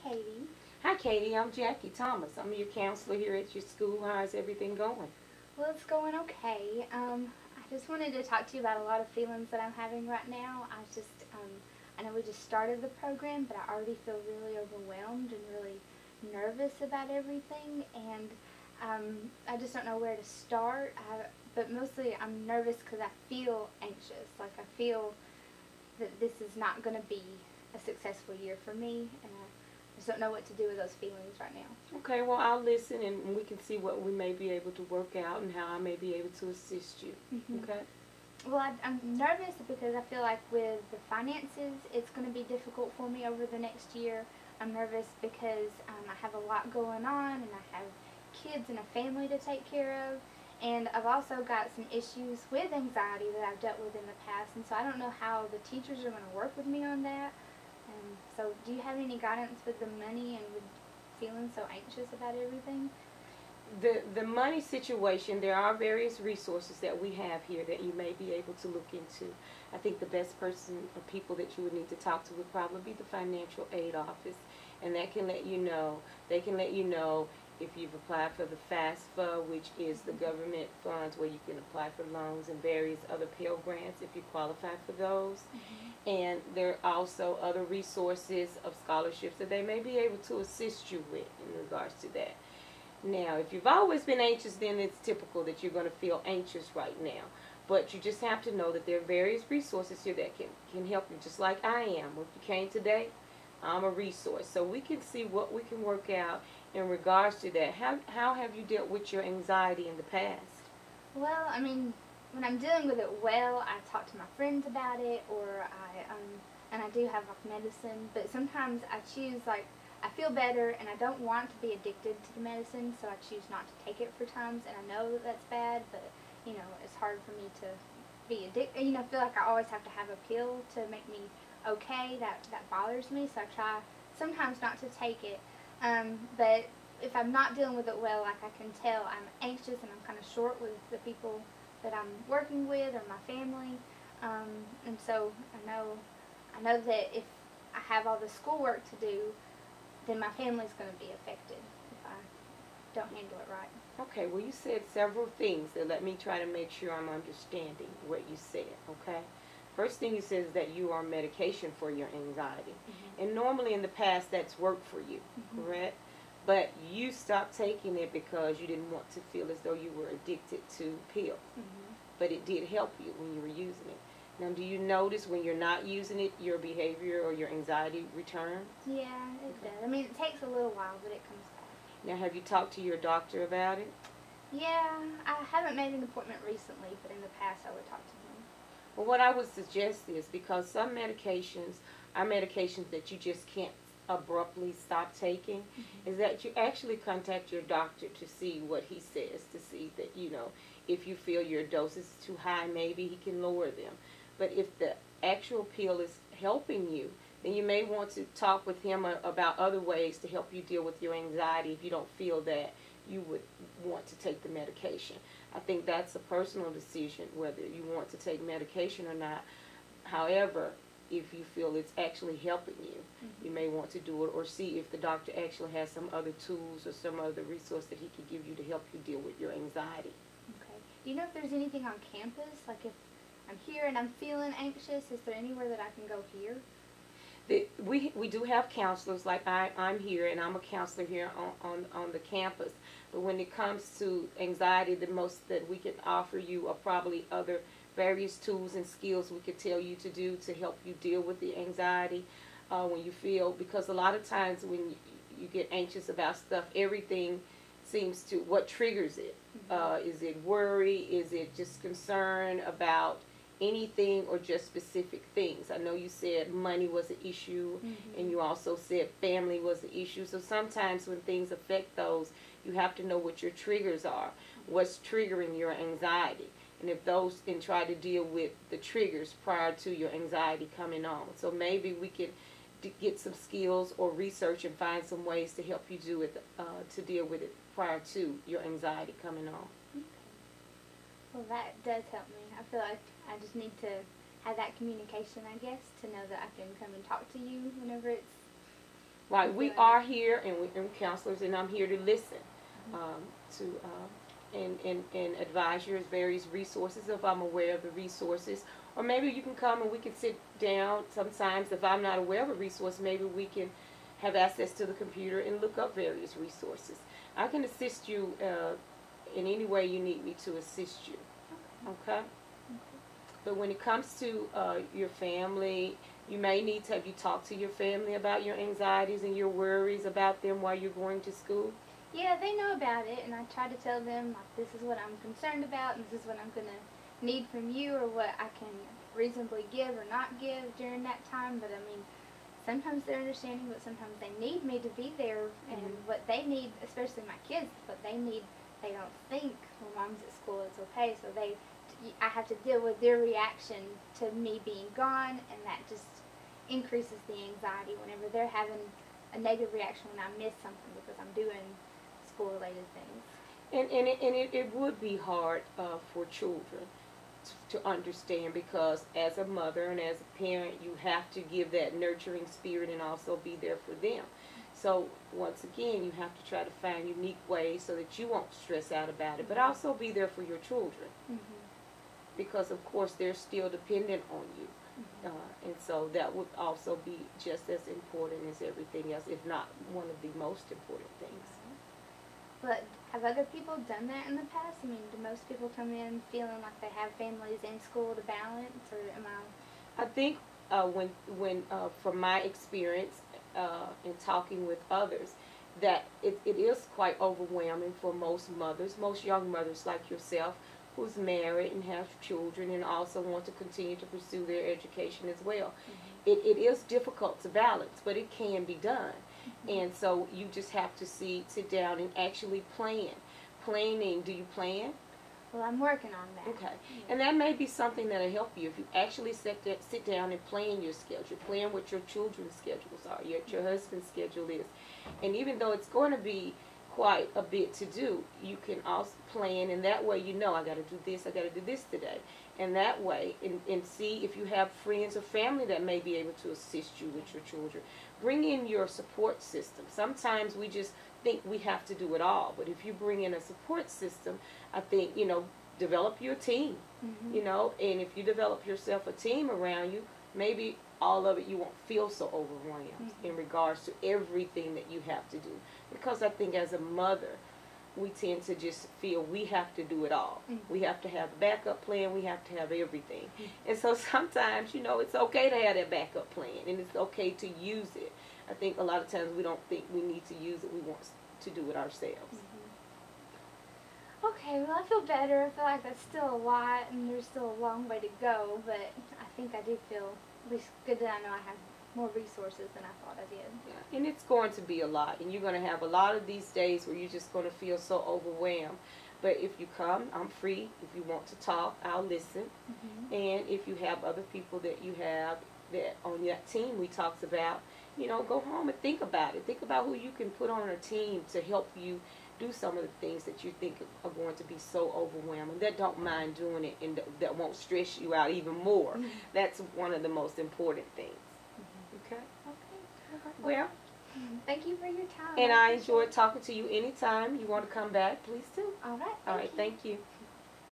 Katie. Hi, Katie. I'm Jackie Thomas. I'm your counselor here at your school. How's everything going? Well, it's going okay. I just wanted to talk to you about a lot of feelings that I'm having right now. I know we just started the program, but I already feel really overwhelmed and really nervous about everything, and I just don't know where to start. But mostly I'm nervous because I feel anxious. Like I feel that this is not going to be a successful year for me, and I just don't know what to do with those feelings right now. Okay, well, I'll listen and we can see what we may be able to work out and how I may be able to assist you. Okay? Well, I'm nervous because I feel like with the finances, it's going to be difficult for me over the next year. I'm nervous because I have a lot going on, and I have kids and a family to take care of. And I've also got some issues with anxiety that I've dealt with in the past, and so I don't know how the teachers are going to work with me on that. So do you have any guidance with the money and with feeling so anxious about everything? The money situation, there are various resources that we have here that you may be able to look into. I think the best person or people that you would need to talk to would probably be the financial aid office, and that can let you know, they can let you know if you've applied for the FAFSA, which is the government funds where you can apply for loans and various other Pell Grants if you qualify for those. And there are also other resources of scholarships that they may be able to assist you with in regards to that. Now, if you've always been anxious, then it's typical that you're going to feel anxious right now. But you just have to know that there are various resources here that can help you, just like I am. If you came today, I'm a resource. So we can see what we can work out in regards to that. How have you dealt with your anxiety in the past? Well, I mean, when I'm dealing with it well, I talk to my friends about it, or and I do have like medicine, but sometimes I choose, like, I feel better and I don't want to be addicted to the medicine, so I choose not to take it for times, and I know that that's bad, but, you know, it's hard for me to be addicted. You know, I feel like I always have to have a pill to make me okay. That bothers me, so I try sometimes not to take it. But if I'm not dealing with it well, like I can tell I'm anxious and I'm kind of short with the people that I'm working with or my family. And so I know that if I have all the schoolwork to do, then my family's going to be affected if I don't handle it right. Okay, well, you said several things, so let me try to make sure I'm understanding what you said, okay? First thing you said is that you are on medication for your anxiety. And normally in the past that's worked for you, correct? But you stopped taking it because you didn't want to feel as though you were addicted to pills. But it did help you when you were using it. Now, do you notice when you're not using it, your behavior or your anxiety returns? Yeah, it does. I mean, it takes a little while, but it comes back. Now, have you talked to your doctor about it? Yeah, I haven't made an appointment recently, but in the past I would talk to him. Well, what I would suggest is, because some medications are medications that you just can't abruptly stop taking, is that you actually contact your doctor to see what he says, to see that, you know, if you feel your dose is too high, maybe he can lower them. But if the actual pill is helping you, then you may want to talk with him about other ways to help you deal with your anxiety if you don't feel that you would want to take the medication. I think that's a personal decision whether you want to take medication or not. However, if you feel it's actually helping you, you may want to do it, or see if the doctor actually has some other tools or some other resource that he could give you to help you deal with your anxiety. Okay. Do you know if there's anything on campus? Like if I'm here and I'm feeling anxious, is there anywhere that I can go here? We do have counselors, like I'm here, and I'm a counselor here on the campus. But when it comes to anxiety, the most that we can offer you are probably other various tools and skills we could tell you to do to help you deal with the anxiety when you feel, because a lot of times when you get anxious about stuff, everything seems to, what triggers it? Is it worry? Is it just concern about anything, or just specific things? I know you said money was an issue, and you also said family was an issue. So sometimes when things affect those, you have to know what your triggers are, what's triggering your anxiety, and if those, and try to deal with the triggers prior to your anxiety coming on. So maybe we can get some skills or research and find some ways to help you do it, to deal with it prior to your anxiety coming on. Okay. Well, that does help me. I feel like I just need to have that communication, I guess, to know that I can come and talk to you whenever it's Right, we are here, and we're counselors, and I'm here to listen, to and advise you as various resources if I'm aware of the resources. Or maybe you can come and we can sit down. Sometimes if I'm not aware of a resource, maybe we can have access to the computer and look up various resources. I can assist you in any way you need me to assist you. Okay? But when it comes to your family, you may need to have you talk to your family about your anxieties and your worries about them while you're going to school. Yeah, they know about it, and I try to tell them, like, this is what I'm concerned about, and this is what I'm going to need from you, or what I can reasonably give or not give during that time. But I mean, sometimes they're understanding, but sometimes they need me to be there, and what they need, especially my kids, what they need, they don't think when mom's at school it's okay, so I have to deal with their reaction to me being gone, and that just increases the anxiety whenever they're having a negative reaction when I miss something because I'm doing school-related things. And it would be hard for children to understand, because as a mother and as a parent, you have to give that nurturing spirit and also be there for them. So once again, you have to try to find unique ways so that you won't stress out about it, but also be there for your children. Because of course they're still dependent on you. And so that would also be just as important as everything else, if not one of the most important things. But have other people done that in the past? I mean, do most people come in feeling like they have families in school to balance, or am I? I think when from my experience in talking with others, that it is quite overwhelming for most mothers, most young mothers like yourself, who's married and has children and also want to continue to pursue their education as well. It is difficult to balance, but it can be done. And so you just have to sit down and actually plan. Planning, do you plan? Well, I'm working on that. Okay. And that may be something that'll help you if you actually sit down and plan your schedule. Plan what your children's schedules are, what your husband's schedule is. And even though it's going to be quite a bit to do, you can also plan, and that way you know, I got to do this, I got to do this today. And that way, and see if you have friends or family that may be able to assist you with your children. Bring in your support system. Sometimes we just think we have to do it all, but if you bring in a support system, I think, develop your team, and if you develop yourself a team around you, maybe all of it you won't feel so overwhelmed in regards to everything that you have to do. Because I think as a mother, we tend to just feel we have to do it all. We have to have a backup plan. We have to have everything. And so sometimes, it's okay to have that backup plan, and it's okay to use it. I think a lot of times we don't think we need to use it. We want to do it ourselves. Okay, well, I feel better. I feel like that's still a lot, and there's still a long way to go, but I think I do feel at least good that I know I have more resources than I thought I did. Yeah. And it's going to be a lot, and you're going to have a lot of these days where you're just going to feel so overwhelmed. But if you come, I'm free. If you want to talk, I'll listen. And if you have other people that you have that on that team we talked about, go home and think about it. Think about who you can put on a team to help you do some of the things that you think are going to be so overwhelming, that don't mind doing it, and that won't stress you out even more. That's one of the most important things. Okay? Well, thank you for your time. And I enjoyed talking to you. Anytime you want to come back, please do. All right. All right, thank you.